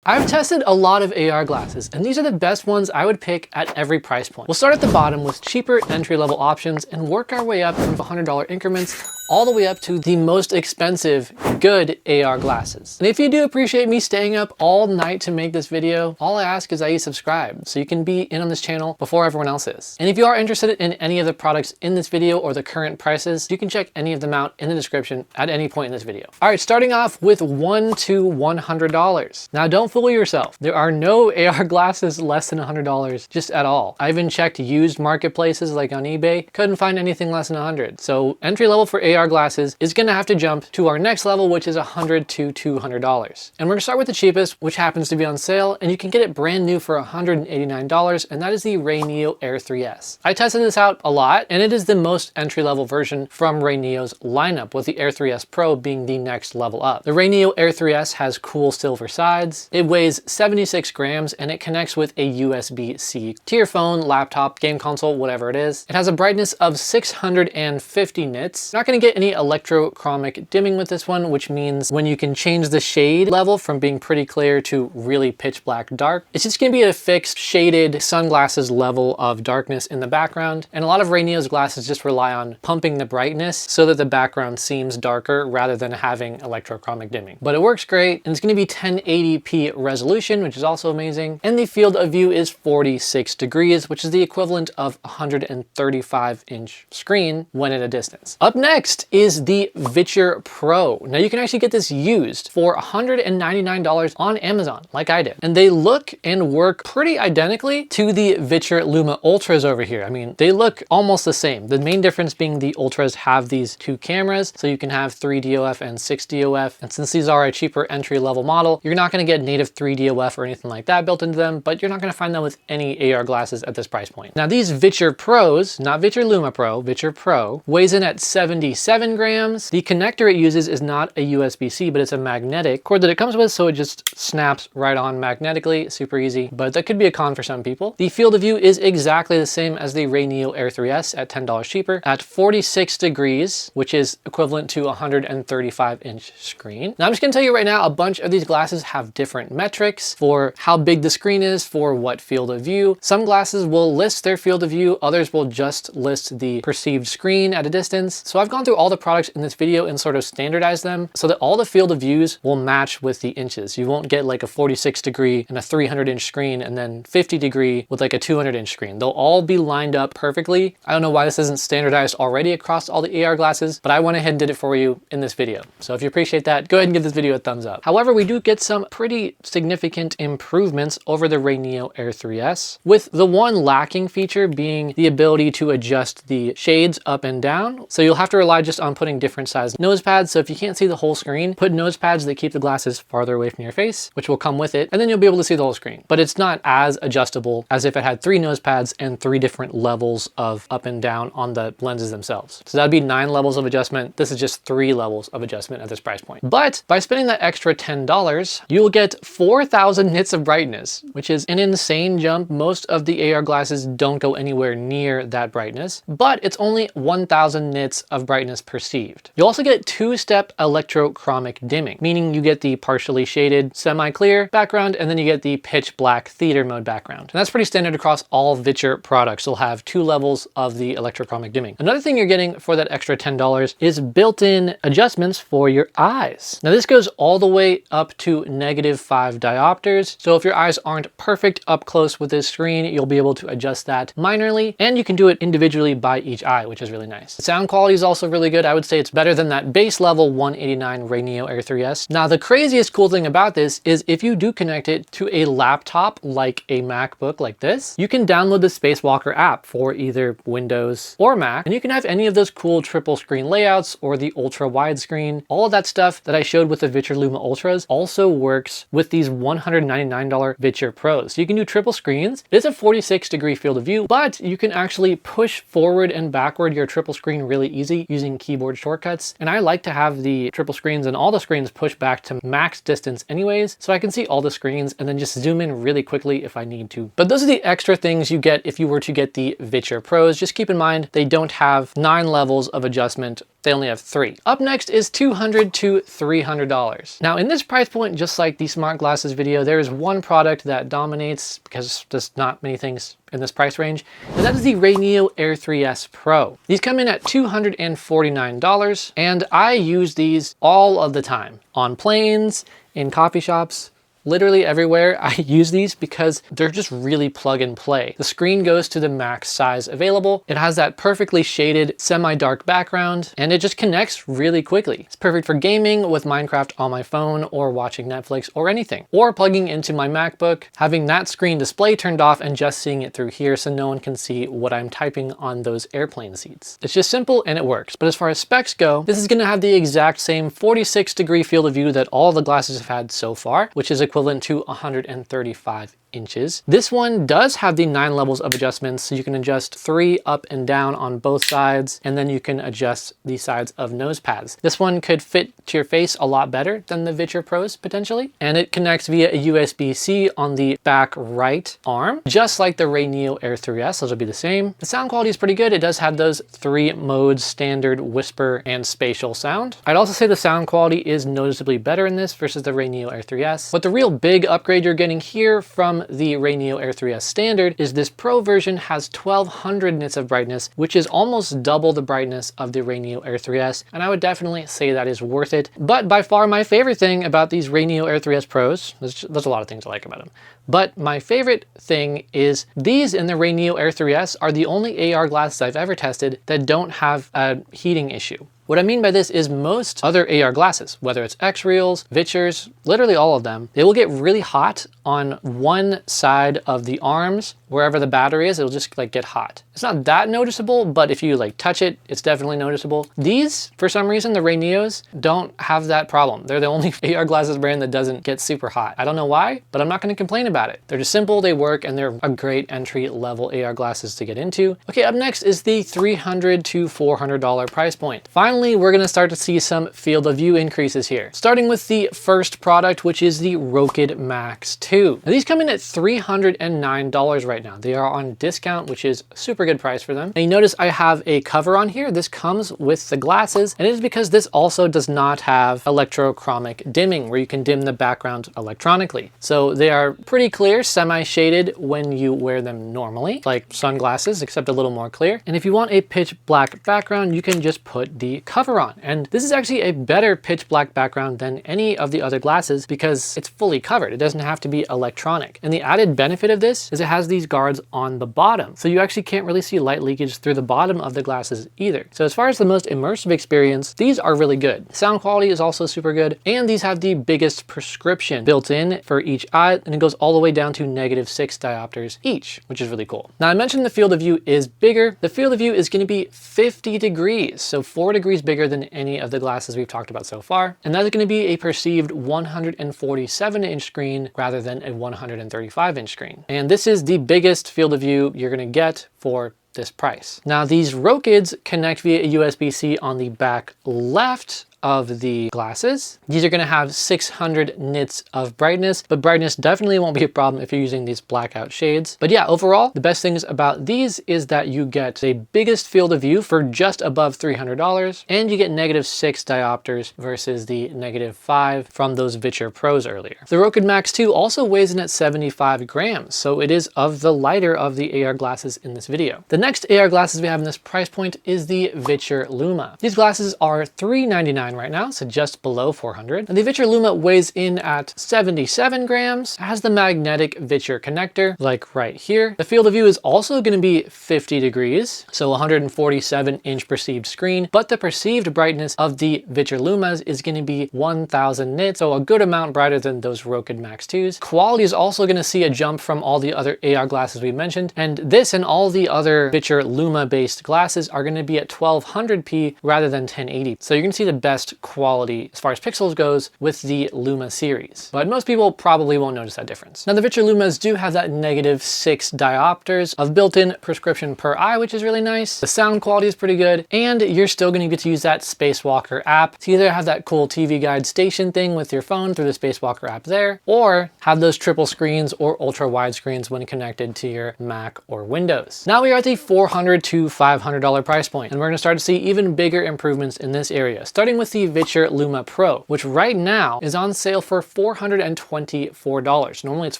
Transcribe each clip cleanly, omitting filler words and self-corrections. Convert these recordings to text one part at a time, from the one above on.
I've tested a lot of AR glasses, and these are the best ones I would pick at every price point. We'll start at the bottom with cheaper entry-level options and work our way up in $100 increments all the way up to the most expensive good AR glasses. And if you do appreciate me staying up all night to make this video, all I ask is that you subscribe so you can be in on this channel before everyone else is. And if you are interested in any of the products in this video or the current prices, you can check any of them out in the description at any point in this video. All right, starting off with $1 to $100. Now don't fool yourself. There are no AR glasses less than $100 just at all. I even checked used marketplaces like on eBay, couldn't find anything less than $100. So entry level for AR glasses is gonna have to jump to our next level, which is $100 to $200. And we're gonna start with the cheapest, which happens to be on sale, and you can get it brand new for $189, and that is the Rayneo Air 3S. I tested this out a lot, and it is the most entry-level version from Rayneo's lineup, with the Air 3S Pro being the next level up. The Rayneo Air 3S has cool silver sides, it weighs 76 grams, and it connects with a USB-C to your phone, laptop, game console, whatever it is. It has a brightness of 650 nits. You're not gonna get any electrochromic dimming with this one, which means when you can change the shade level from being pretty clear to really pitch black dark, it's just gonna be a fixed shaded sunglasses level of darkness in the background. And a lot of Rayneo's glasses just rely on pumping the brightness so that the background seems darker rather than having electrochromic dimming. But it works great, and it's gonna be 1080p resolution, which is also amazing. And the field of view is 46 degrees, which is the equivalent of 135-inch screen when at a distance. Up next is the Viture Pro. Now you can actually get this used for $199 on Amazon, like I did. And they look and work pretty identically to the Viture Luma Ultras over here. I mean, they look almost the same. The main difference being the Ultras have these two cameras, so you can have 3DOF and 6DOF. And since these are a cheaper entry-level model, you're not gonna get native 3DOF or anything like that built into them, but you're not gonna find that with any AR glasses at this price point. Now these Viture Pros, not Viture Luma Pro, Viture Pro, weighs in at 77 grams. The connector it uses is not a USB-C, but it's a magnetic cord that it comes with, so it just snaps right on magnetically, super easy, but that could be a con for some people. The field of view is exactly the same as the Rayneo Air 3S at $10 cheaper at 46 degrees, which is equivalent to a 135-inch screen. Now I'm just gonna tell you right now, a bunch of these glasses have different metrics for how big the screen is, for what field of view. Some glasses will list their field of view, others will just list the perceived screen at a distance. So I've gone through all the products in this video and sort of standardized them so that all the field of views will match with the inches. You won't get like a 46 degree and a 300-inch screen and then 50 degree with like a 200-inch screen. They'll all be lined up perfectly. I don't know why this isn't standardized already across all the AR glasses, but I went ahead and did it for you in this video. So if you appreciate that, go ahead and give this video a thumbs up. However, we do get some pretty significant improvements over the Rayneo Air 3S, with the one lacking feature being the ability to adjust the shades up and down. So you'll have to rely just on putting different size nose pads. So if you can't see the whole screen, put nose pads that keep the glasses farther away from your face, which will come with it, and then you'll be able to see the whole screen. But it's not as adjustable as if it had 3 nose pads and 3 different levels of up and down on the lenses themselves. So that'd be 9 levels of adjustment. This is just 3 levels of adjustment at this price point. But by spending that extra $10, you will get 4,000 nits of brightness, which is an insane jump. Most of the AR glasses don't go anywhere near that brightness, but it's only 1,000 nits of brightness perceived. You'll also get 2-step electrochromic dimming, meaning you get the partially shaded semi-clear background, and then you get the pitch black theater mode background. And that's pretty standard across all Viture products. You'll have 2 levels of the electrochromic dimming. Another thing you're getting for that extra $10 is built-in adjustments for your eyes. Now this goes all the way up to -5 diopters. So if your eyes aren't perfect up close with this screen, you'll be able to adjust that minorly, and you can do it individually by each eye, which is really nice. The sound quality is also really good. I would say it's better than that base level 189 Rayneo Air 3S. Now the craziest cool thing about this is if you do connect it to a laptop like a MacBook like this, you can download the Spacewalker app for either Windows or Mac, and you can have any of those cool triple screen layouts or the ultra widescreen. All of that stuff that I showed with the Viture Luma Ultras also works with these $199 Viture Pros. So you can do triple screens. It's a 46 degree field of view, but you can actually push forward and backward your triple screen really easy using keyboard shortcuts. And I like to have the triple screens and all the screens pushed back to max distance anyways, so I can see all the screens and then just zoom in really quickly if I need to. But those are the extra things you get if you were to get the Viture Pros. Just keep in mind, they don't have 9 levels of adjustment They only have 3. Up next is $200 to $300. Now in this price point, just like the smart glasses video, there is one product that dominates because there's not many things in this price range, and that is the Rayneo Air 3S Pro. These come in at $249, and I use these all of the time on planes, in coffee shops, literally everywhere. I use these because they're just really plug and play. The screen goes to the max size available. It has that perfectly shaded semi-dark background, and it just connects really quickly. It's perfect for gaming with Minecraft on my phone, or watching Netflix or anything, or plugging into my MacBook, having that screen display turned off and just seeing it through here so no one can see what I'm typing on those airplane seats. It's just simple and it works. But as far as specs go, this is going to have the exact same 46-degree field of view that all the glasses have had so far, which is equivalent to 135 inches. This one does have the 9 levels of adjustments, so you can adjust 3 up and down on both sides, and then you can adjust the sides of nose pads. This one could fit to your face a lot better than the Viture Pros potentially, and it connects via a USB-C on the back right arm, just like the Rayneo Air 3S. Those will be the same. The sound quality is pretty good. It does have those 3 modes: standard, whisper, and spatial sound. I'd also say the sound quality is noticeably better in this versus the Rayneo Air 3S. But the real big upgrade you're getting here from the Rayneo Air 3S standard is this Pro version has 1200 nits of brightness, which is almost double the brightness of the Rayneo Air 3S, and I would definitely say that is worth it. But by far my favorite thing about these Rayneo Air 3S Pros, there's a lot of things I like about them, but my favorite thing is these in the Rayneo Air 3S are the only AR glasses I've ever tested that don't have a heating issue. What I mean by this is most other AR glasses, whether it's X-Reals, Vitures, literally all of them, they will get really hot on one side of the arms. Wherever the battery is, it'll just like get hot. It's not that noticeable, but if you like touch it, it's definitely noticeable. These, for some reason, the Rayneos don't have that problem. They're the only AR glasses brand that doesn't get super hot. I don't know why, but I'm not going to complain about it. They're just simple, they work, and they're a great entry level AR glasses to get into. Okay, up next is the $300 to $400 price point. Finally, we're going to start to see some field of view increases here. Starting with the first product, which is the Rokid Max 2. Now, these come in at $309 right now. They are on discount, which is a super good price for them. And you notice I have a cover on here. This comes with the glasses, and it is because this also does not have electrochromic dimming, where you can dim the background electronically. So they are pretty clear, semi-shaded when you wear them normally, like sunglasses, except a little more clear. And if you want a pitch black background, you can just put the cover on. And this is actually a better pitch black background than any of the other glasses because it's fully covered. It doesn't have to be electronic. And the added benefit of this is it has these guards on the bottom. So you actually can't really see light leakage through the bottom of the glasses either. So as far as the most immersive experience, these are really good. Sound quality is also super good. And these have the biggest prescription built in for each eye, and it goes all the way down to -6 diopters each, which is really cool. Now I mentioned the field of view is bigger. The field of view is going to be 50 degrees, so 4 degrees bigger than any of the glasses we've talked about so far. And that's going to be a perceived 147-inch screen rather than a 135-inch screen. And this is the biggest field of view you're going to get for this price. Now these Rokids connect via a USB-C on the back left of the glasses. These are going to have 600 nits of brightness, but brightness definitely won't be a problem if you're using these blackout shades. But yeah, overall, the best things about these is that you get the biggest field of view for just above $300, and you get -6 diopters versus the -5 from those Viture Pros earlier. The Rokid Max 2 also weighs in at 75 grams, so it is of the lighter of the AR glasses in this video. The next AR glasses we have in this price point is the Viture Luma. These glasses are $399 right now, so just below 400. And the Viture Luma weighs in at 77 grams, has the magnetic Viture connector, like right here. The field of view is also going to be 50 degrees, so 147-inch perceived screen, but the perceived brightness of the Viture Lumas is going to be 1000 nits, so a good amount brighter than those Rokid Max 2s. Quality is also going to see a jump from all the other AR glasses we mentioned, and this and all the other Viture Luma based glasses are going to be at 1200p rather than 1080. So you're going to see the best best quality as far as pixels goes with the Luma series, but most people probably won't notice that difference. Now the Viture Lumas do have that -6 diopters of built-in prescription per eye, which is really nice. The sound quality is pretty good, and you're still going to get to use that Spacewalker app to either have that cool TV guide station thing with your phone through the Spacewalker app there, or have those triple screens or ultra wide screens when connected to your Mac or Windows. Now we are at the $400 to $500 price point, and we're going to start to see even bigger improvements in this area, starting with the Viture Luma Pro, which right now is on sale for $424. Normally it's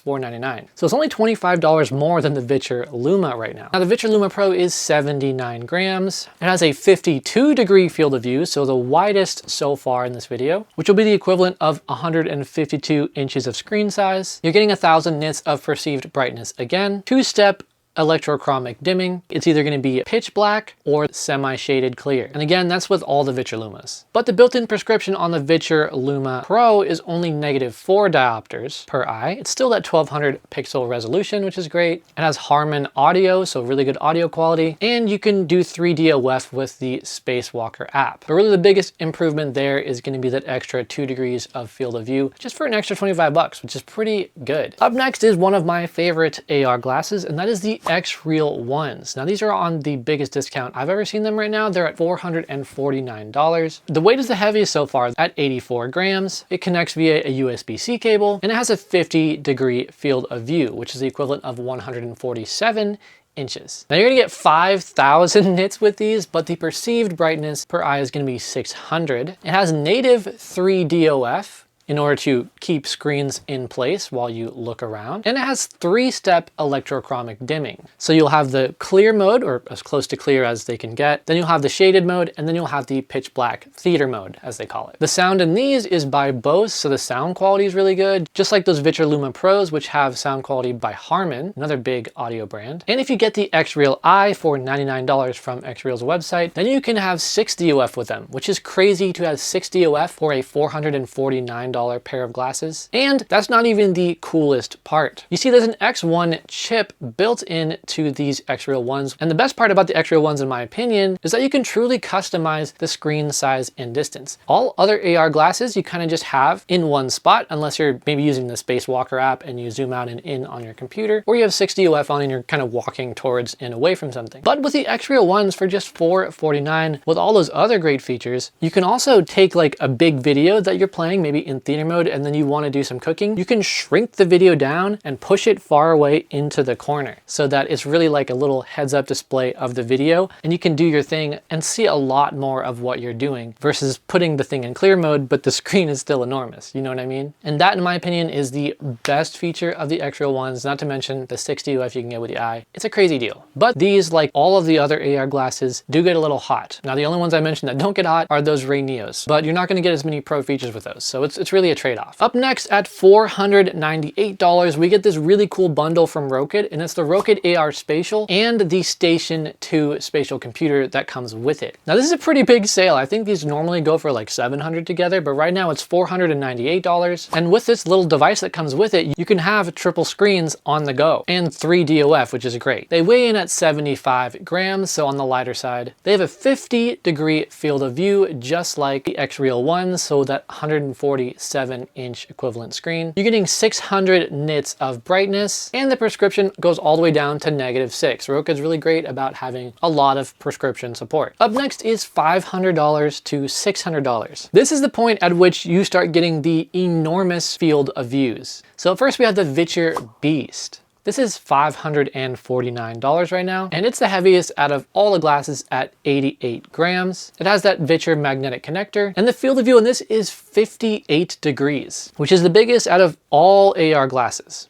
$499. So it's only $25 more than the Viture Luma right now. Now the Viture Luma Pro is 79 grams. It has a 52-degree field of view, so the widest so far in this video, which will be the equivalent of 152 inches of screen size. You're getting 1000 nits of perceived brightness again, 2-step electrochromic dimming. It's either going to be pitch black or semi-shaded clear. And again, that's with all the Viture Lumas. But the built-in prescription on the Viture Luma Pro is only -4 diopters per eye. It's still that 1200 pixel resolution, which is great. It has Harman audio, so really good audio quality. And you can do 3D OF with the Spacewalker app. But really the biggest improvement there is going to be that extra 2 degrees of field of view, just for an extra 25 bucks, which is pretty good. Up next is one of my favorite AR glasses, and that is the X-Real ones. Now these are on the biggest discount I've ever seen them right now. They're at $449. The weight is the heaviest so far at 84 grams. It connects via a USB-C cable, and it has a 50-degree field of view, which is the equivalent of 147 inches. Now you're gonna get 5,000 nits with these, but the perceived brightness per eye is gonna be 600. It has native 3D OF, in order to keep screens in place while you look around. And it has 3-step electrochromic dimming. So you'll have the clear mode, or as close to clear as they can get, then you'll have the shaded mode, and then you'll have the pitch black theater mode, as they call it. The sound in these is by Bose, so the sound quality is really good, just like those Viture Luma Pros, which have sound quality by Harman, another big audio brand. And if you get the X-Real Eye for $99 from X-Real's website, then you can have 60 OF with them, which is crazy to have 60 OF for a $449 pair of glasses. And that's not even the coolest part. You see, there's an X1 chip built into these X-Real ones. And the best part about the X-Real ones, in my opinion, is that you can truly customize the screen size and distance. All other AR glasses you kind of just have in one spot, unless you're maybe using the Spacewalker app and you zoom out and in on your computer, or you have 60 OF on and you're kind of walking towards and away from something. But with the X-Real ones for just $449, with all those other great features, you can also take like a big video that you're playing, maybe in theater mode, and then you want to do some cooking, you can shrink the video down and push it far away into the corner so that it's really like a little heads-up display of the video, and you can do your thing and see a lot more of what you're doing versus putting the thing in clear mode, but the screen is still enormous. You know what I mean? And that, in my opinion, is the best feature of the X-Real ones, not to mention the 60 UF you can get with the eye. It's a crazy deal. But these, like all of the other AR glasses, do get a little hot. Now, the only ones I mentioned that don't get hot are those Ray Neos, but you're not going to get as many pro features with those. So it's really a trade-off. Up next at $498, we get this really cool bundle from Rokit, and it's the Rokit AR Spatial and the Station 2 spatial computer that comes with it. Now, this is a pretty big sale. I think these normally go for like $700 together, but right now it's $498. And with this little device that comes with it, you can have triple screens on the go and 3D OF, which is great. They weigh in at 75 grams, so on the lighter side. They have a 50-degree field of view, just like the X-Real ones, so that 147-inch equivalent screen. You're getting 600 nits of brightness, and the prescription goes all the way down to -6. Rokit's really great about having a lot of prescription support. Up next is $500 to $600. This is the point at which you start getting the enormous field of views. So first we have the Viture Beast. This is $549 right now, and it's the heaviest out of all the glasses at 88 grams. It has that Viture magnetic connector, and the field of view on this is 58 degrees, which is the biggest out of all AR glasses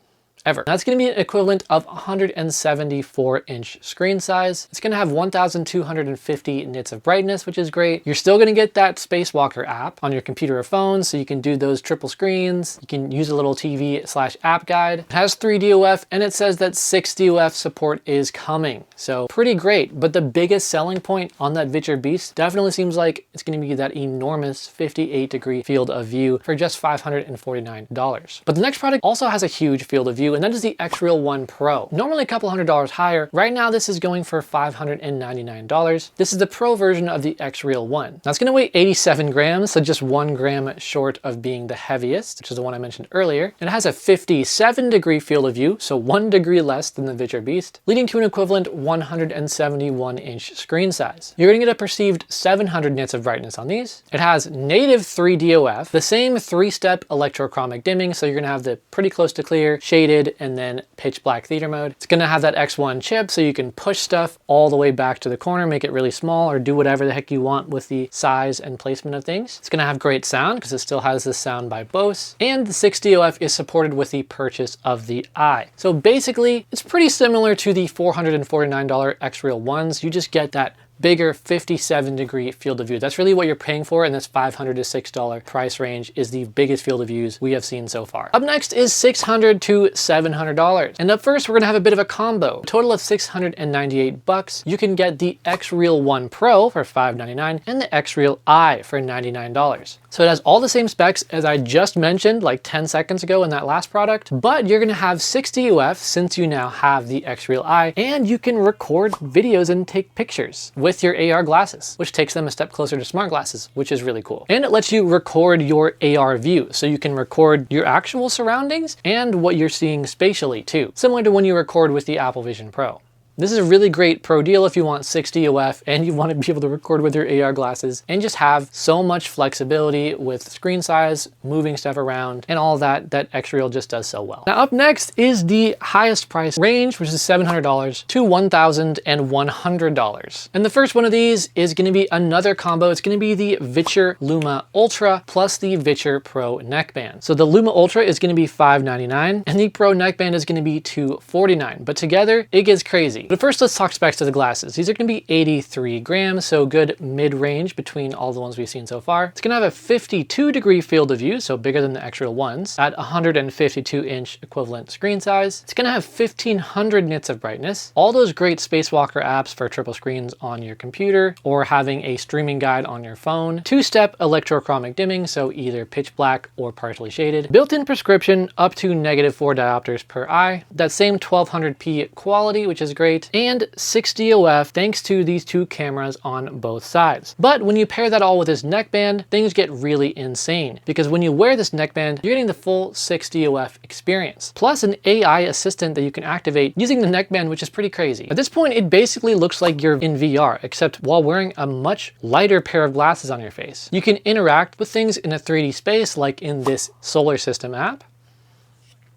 ever. That's going to be an equivalent of 174-inch screen size. It's going to have 1,250 nits of brightness, which is great. You're still going to get that Spacewalker app on your computer or phone, so you can do those triple screens. You can use a little TV/app guide. It has 3D OF, and it says that 60 OF support is coming. So pretty great. But the biggest selling point on that Viture Beast definitely seems like it's going to be that enormous 58-degree field of view for just $549. But the next product also has a huge field of view, view, and that is the X-Real 1 Pro. Normally a couple $100 higher. Right now this is going for $599. This is the Pro version of the X-Real 1. Now it's gonna weigh 87 grams, so just 1 gram short of being the heaviest, which is the one I mentioned earlier. And it has a 57-degree field of view, so 1 degree less than the Viture Beast, leading to an equivalent 171-inch screen size. You're gonna get a perceived 700 nits of brightness on these. It has native 3DOF, the same 3-step electrochromic dimming, so you're gonna have the pretty close to clear, shaded, and then pitch black theater mode. It's gonna have that X1 chip, so you can push stuff all the way back to the corner, make it really small, or do whatever the heck you want with the size and placement of things. It's gonna have great sound, because it still has the sound by Bose, and the 6DOF is supported with the purchase of the Eye. So basically, it's pretty similar to the $449 X-Real 1s. You just get that bigger 57-degree field of view. That's really what you're paying for in this $500 to $6 price range, is the biggest field of views we have seen so far. Up next is $600 to $700. And up first, we're gonna have a bit of a combo. A total of $698. You can get the X-Real 1 Pro for $599 and the X-Real Eye for $99. So it has all the same specs as I just mentioned like 10 seconds ago in that last product, but you're gonna have 6DOF since you now have the X-Real Eye, and you can record videos and take pictures with your AR glasses, which takes them a step closer to smart glasses, which is really cool. And it lets you record your AR view, so you can record your actual surroundings and what you're seeing spatially too, similar to when you record with the Apple Vision Pro. This is a really great pro deal if you want 6DOF and you want to be able to record with your AR glasses and just have so much flexibility with screen size, moving stuff around, and all that X-Real just does so well. Now up next is the highest price range, which is $700 to $1,100. And the first one of these is going to be another combo. It's going to be the Viture Luma Ultra plus the Viture Pro neckband. So the Luma Ultra is going to be $599 and the Pro neckband is going to be $249, but together it gets crazy. But first, let's talk specs of the glasses. These are going to be 83 grams, so good mid-range between all the ones we've seen so far. It's going to have a 52-degree field of view, so bigger than the X-Real 1s, at 152-inch equivalent screen size. It's going to have 1500 nits of brightness, all those great Spacewalker apps for triple screens on your computer, or having a streaming guide on your phone. 2-step electrochromic dimming, so either pitch black or partially shaded. Built-in prescription up to -4 diopters per eye. That same 1200p quality, which is great. And 6DOF thanks to these two cameras on both sides. But when you pair that all with this neckband, things get really insane, because when you wear this neckband, you're getting the full 6DOF experience, plus an AI assistant that you can activate using the neckband, which is pretty crazy. At this point, it basically looks like you're in VR, except while wearing a much lighter pair of glasses on your face. You can interact with things in a 3D space, like in this solar system app.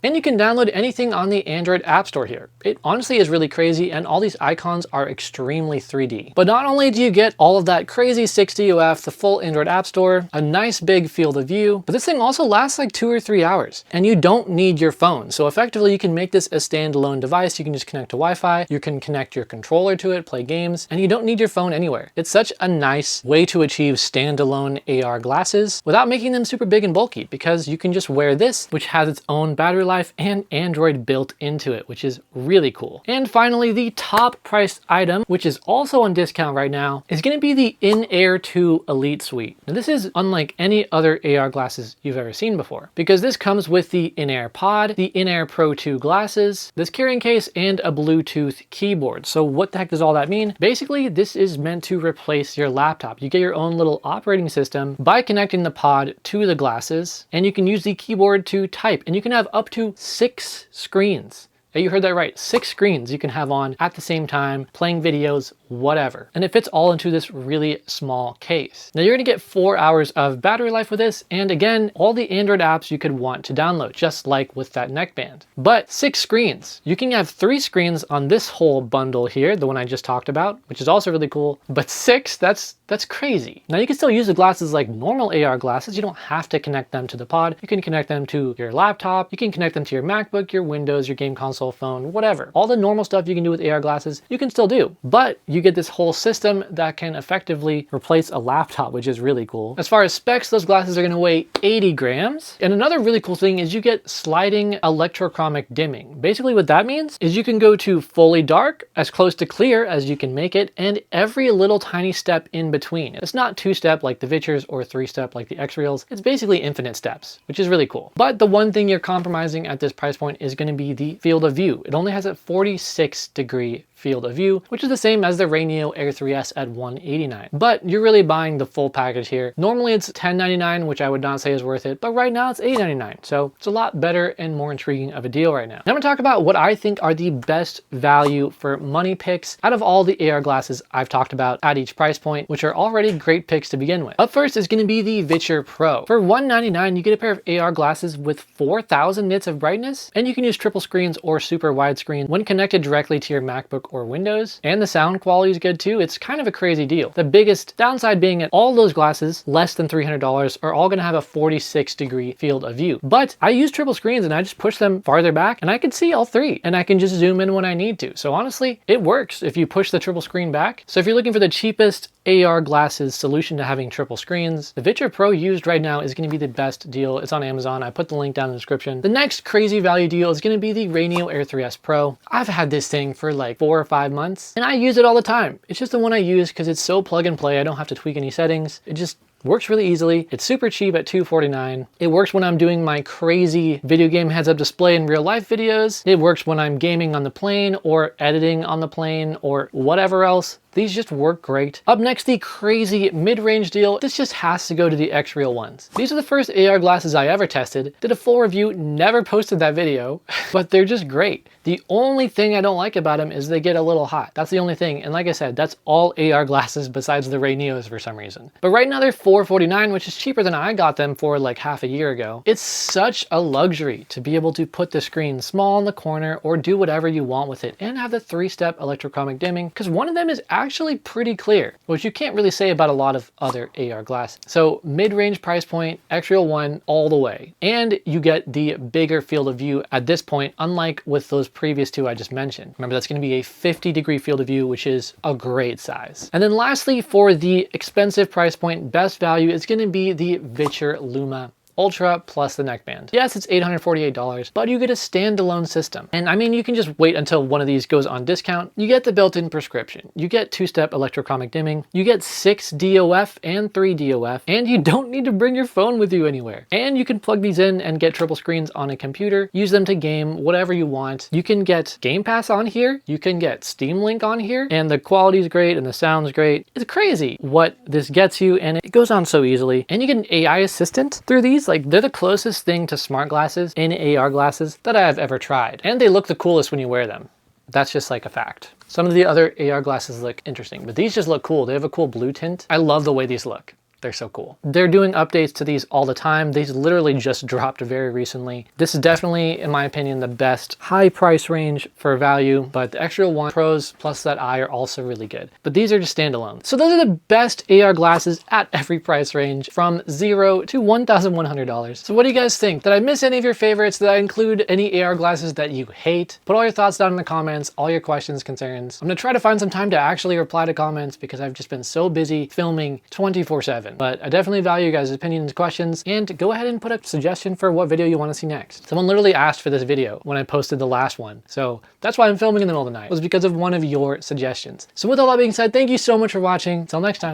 And you can download anything on the Android App Store here. It honestly is really crazy, and all these icons are extremely 3D. But not only do you get all of that crazy 6DOF, the full Android App Store, a nice big field of view, but this thing also lasts like 2 or 3 hours, and you don't need your phone. So effectively, you can make this a standalone device. You can just connect to Wi-Fi, you can connect your controller to it, play games, and you don't need your phone anywhere. It's such a nice way to achieve standalone AR glasses without making them super big and bulky, because you can just wear this, which has its own battery life and Android built into it, which is really cool. And finally, the top priced item, which is also on discount right now, is going to be the In-Air 2 Elite Suite. Now this is unlike any other AR glasses you've ever seen before, because this comes with the In-Air Pod, the In-Air Pro 2 glasses, this carrying case, and a Bluetooth keyboard. So what the heck does all that mean? Basically, this is meant to replace your laptop. You get your own little operating system by connecting the pod to the glasses, and you can use the keyboard to type, and you can have up to 6 screens. Yeah, you heard that right. 6 screens you can have on at the same time, playing videos, whatever. And it fits all into this really small case. Now you're gonna get 4 hours of battery life with this, and again, all the Android apps you could want to download, just like with that neckband. But 6 screens. You can have 3 screens on this whole bundle here, the one I just talked about, which is also really cool. But 6, that's crazy. Now you can still use the glasses like normal AR glasses. You don't have to connect them to the pod. You can connect them to your laptop. You can connect them to your MacBook, your Windows, your game console, console, phone, whatever. All the normal stuff you can do with AR glasses, you can still do. But you get this whole system that can effectively replace a laptop, which is really cool. As far as specs, those glasses are going to weigh 80 grams. And another really cool thing is you get sliding electrochromic dimming. Basically what that means is you can go to fully dark, as close to clear as you can make it, and every little tiny step in between. It's not 2-step like the Vitures or 3-step like the X-Reals. It's basically infinite steps, which is really cool. But the one thing you're compromising at this price point is going to be the field of view. It only has a 46-degree field of view, which is the same as the Raineo Air 3S at $189. But you're really buying the full package here. Normally it's $10.99, which I would not say is worth it, but right now it's $8.99. So it's a lot better and more intriguing of a deal right now. Now I'm gonna talk about what I think are the best value for money picks out of all the AR glasses I've talked about at each price point, which are already great picks to begin with. Up first is gonna be the Viture Pro. For $199, you get a pair of AR glasses with 4,000 nits of brightness, and you can use triple screens or super widescreen when connected directly to your MacBook or Windows, and the sound quality is good too. It's kind of a crazy deal. The biggest downside being that all those glasses, less than $300, are all gonna have a 46-degree field of view. But I use triple screens and I just push them farther back and I can see all three, and I can just zoom in when I need to. So honestly, it works if you push the triple screen back. So if you're looking for the cheapest AR glasses solution to having triple screens, the Viture Pro used right now is going to be the best deal. It's on Amazon. I put the link down in the description. The next crazy value deal is going to be the Raineo Air 3S Pro. I've had this thing for like 4 or 5 months and I use it all the time. It's just the one I use because it's so plug and play. I don't have to tweak any settings. It just works really easily. It's super cheap at $249. It works when I'm doing my crazy video game heads-up display in real life videos. It works when I'm gaming on the plane or editing on the plane or whatever else. These just work great. Up next, the crazy mid-range deal. This just has to go to the X-Real ones. These are the first AR glasses I ever tested. Did a full review, never posted that video, but they're just great. The only thing I don't like about them is they get a little hot. That's the only thing. And like I said, that's all AR glasses besides the Raineos for some reason. But right now they're $449, which is cheaper than I got them for like half a year ago. It's such a luxury to be able to put the screen small in the corner or do whatever you want with it and have the 3-step electrochromic dimming, because one of them is actually pretty clear, which you can't really say about a lot of other AR glasses. So mid-range price point, X-Real 1 all the way. And you get the bigger field of view at this point, unlike with those previous two I just mentioned. Remember, that's going to be a 50-degree field of view, which is a great size. And then lastly, for the expensive price point, best value is going to be the Viture Luma Ultra plus the neckband. Yes, it's $848, but you get a standalone system. And I mean, you can just wait until one of these goes on discount. You get the built-in prescription. You get 2-step electrochromic dimming. You get 6 DOF and 3 DOF, and you don't need to bring your phone with you anywhere. And you can plug these in and get triple screens on a computer, use them to game whatever you want. You can get Game Pass on here. You can get Steam Link on here, and the quality is great and the sound's great. It's crazy what this gets you, and it goes on so easily. And you get an AI assistant through these. Like, they're the closest thing to smart glasses in AR glasses that I have ever tried. And they look the coolest when you wear them. That's just like a fact. Some of the other AR glasses look interesting, but these just look cool. They have a cool blue tint. I love the way these look. They're so cool. They're doing updates to these all the time. These literally just dropped very recently. This is definitely, in my opinion, the best high price range for value, but the X-Real 1 Pros plus that eye are also really good. But these are just standalone. So those are the best AR glasses at every price range from $0 to $1,100. So what do you guys think? Did I miss any of your favorites? Did I include any AR glasses that you hate? Put all your thoughts down in the comments, all your questions, concerns. I'm gonna try to find some time to actually reply to comments because I've just been so busy filming 24/7. But I definitely value you guys' opinions and questions, and go ahead and put a suggestion for what video you want to see next. Someone literally asked for this video when I posted the last one, so that's why I'm filming in the middle of the night. It was because of one of your suggestions. So with all that being said, thank you so much for watching. Until next time.